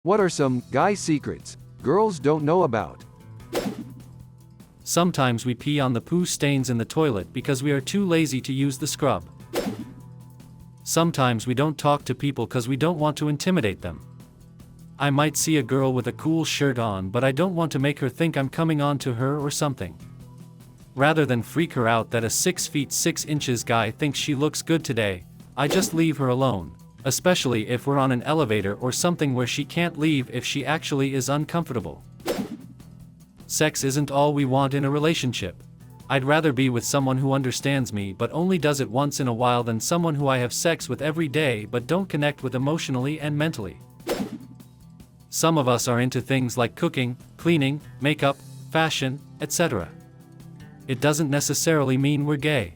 What are some guy secrets girls don't know about? Sometimes we pee on the poo stains in the toilet because we are too lazy to use the scrub. Sometimes we don't talk to people cause we don't want to intimidate them. I might see a girl with a cool shirt on, but I don't want to make her think I'm coming on to her or something. Rather than freak her out that a 6 feet 6 inches guy thinks she looks good today, I just leave her alone, especially if we're on an elevator or something where she can't leave if she actually is uncomfortable. Sex isn't all we want in a relationship. I'd rather be with someone who understands me but only does it once in a while than someone who I have sex with every day but don't connect with emotionally and mentally. Some of us are into things like cooking, cleaning, makeup, fashion, etc. It doesn't necessarily mean we're gay.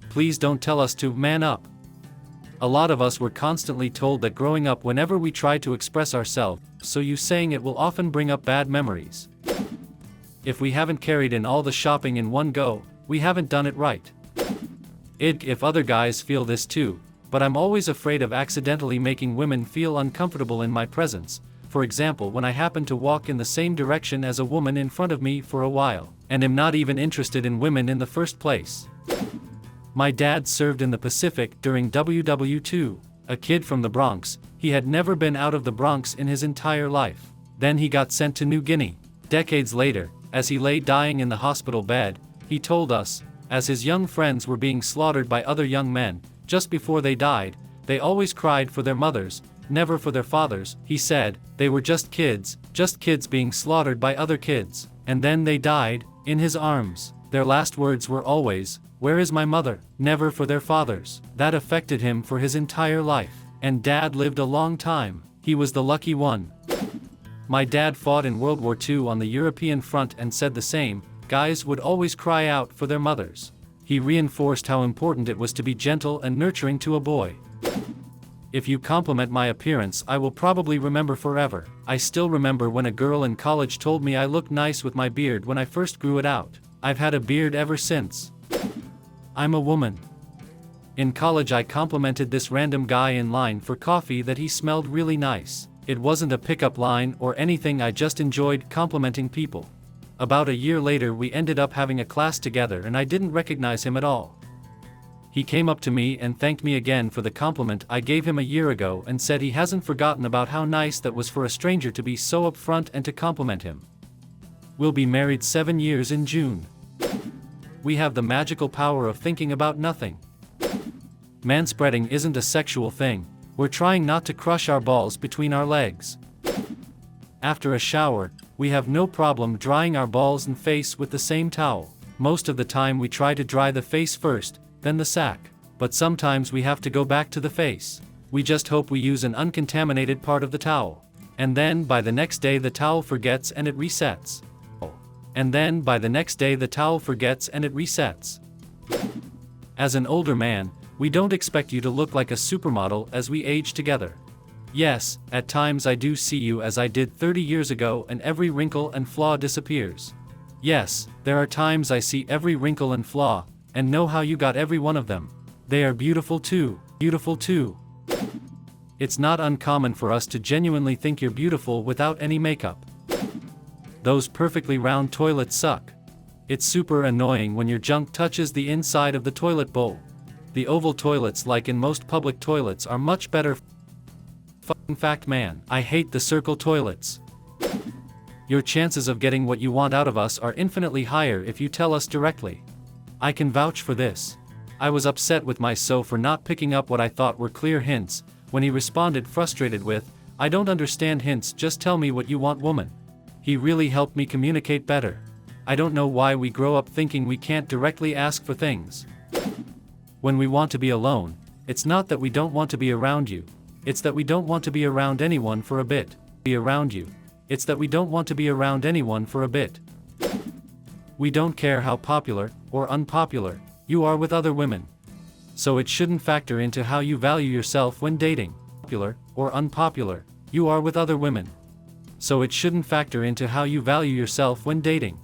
Please don't tell us to man up. A lot of us were constantly told that growing up whenever we try to express ourselves, so you saying it will often bring up bad memories. If we haven't carried in all the shopping in one go, we haven't done it right. If other guys feel this too, but I'm always afraid of accidentally making women feel uncomfortable in my presence. For example, when I happen to walk in the same direction as a woman in front of me for a while, and am not even interested in women in the first place. My dad served in the Pacific during WW2, a kid from the Bronx. He had never been out of the Bronx in his entire life. Then he got sent to New Guinea. Decades later, as he lay dying in the hospital bed, he told us, as his young friends were being slaughtered by other young men, just before they died, they always cried for their mothers, never for their fathers. He said, they were just kids being slaughtered by other kids, and then they died, in his arms. Their last words were always, "Where is my mother?" Never for their fathers. That affected him for his entire life. And Dad lived a long time. He was the lucky one. My dad fought in World War II on the European front and said the same, guys would always cry out for their mothers. He reinforced how important it was to be gentle and nurturing to a boy. If you compliment my appearance, I will probably remember forever. I still remember when a girl in college told me I looked nice with my beard when I first grew it out. I've had a beard ever since. I'm a woman. In college I complimented this random guy in line for coffee that he smelled really nice. It wasn't a pickup line or anything, I just enjoyed complimenting people. About a year later we ended up having a class together and I didn't recognize him at all. He came up to me and thanked me again for the compliment I gave him a year ago and said he hasn't forgotten about how nice that was for a stranger to be so upfront and to compliment him. We'll be married 7 years in June. We have the magical power of thinking about nothing. Manspreading isn't a sexual thing, we're trying not to crush our balls between our legs. After a shower, we have no problem drying our balls and face with the same towel. Most of the time we try to dry the face first, then the sack. But sometimes we have to go back to the face. We just hope we use an uncontaminated part of the towel. And then by the next day the towel forgets and it resets. And then by the next day the towel forgets and it resets. As an older man, we don't expect you to look like a supermodel as we age together. Yes, at times I do see you as I did 30 years ago and every wrinkle and flaw disappears. Yes, there are times I see every wrinkle and flaw, and know how you got every one of them. They are beautiful too, beautiful too. It's not uncommon for us to genuinely think you're beautiful without any makeup. Those perfectly round toilets suck. It's super annoying when your junk touches the inside of the toilet bowl. The oval toilets, like in most public toilets, are much better. In fact, man, I hate the circle toilets. Your chances of getting what you want out of us are infinitely higher if you tell us directly. I can vouch for this. I was upset with my so for not picking up what I thought were clear hints, when he responded frustrated with, "I don't understand hints, just tell me what you want, woman." He really helped me communicate better. I don't know why we grow up thinking we can't directly ask for things. When we want to be alone, it's not that we don't want to be around you, it's that we don't want to be around anyone for a bit. Be around you. It's that we don't want to be around anyone for a bit. We don't care how popular, or unpopular, you are with other women. So it shouldn't factor into how you value yourself when dating. Popular, or unpopular, you are with other women. So it shouldn't factor into how you value yourself when dating.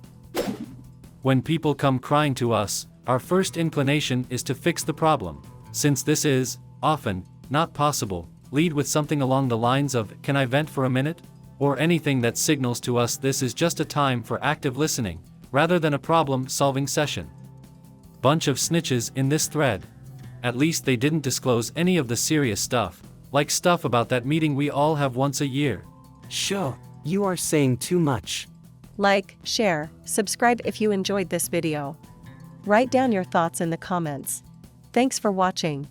When people come crying to us, our first inclination is to fix the problem. Since this is, often, not possible, lead with something along the lines of, "Can I vent for a minute?" Or anything that signals to us this is just a time for active listening, rather than a problem-solving session. Bunch of snitches in this thread. At least they didn't disclose any of the serious stuff, like stuff about that meeting we all have once a year. Sure, you are saying too much. Like, share, subscribe if you enjoyed this video. Write down your thoughts in the comments. Thanks for watching.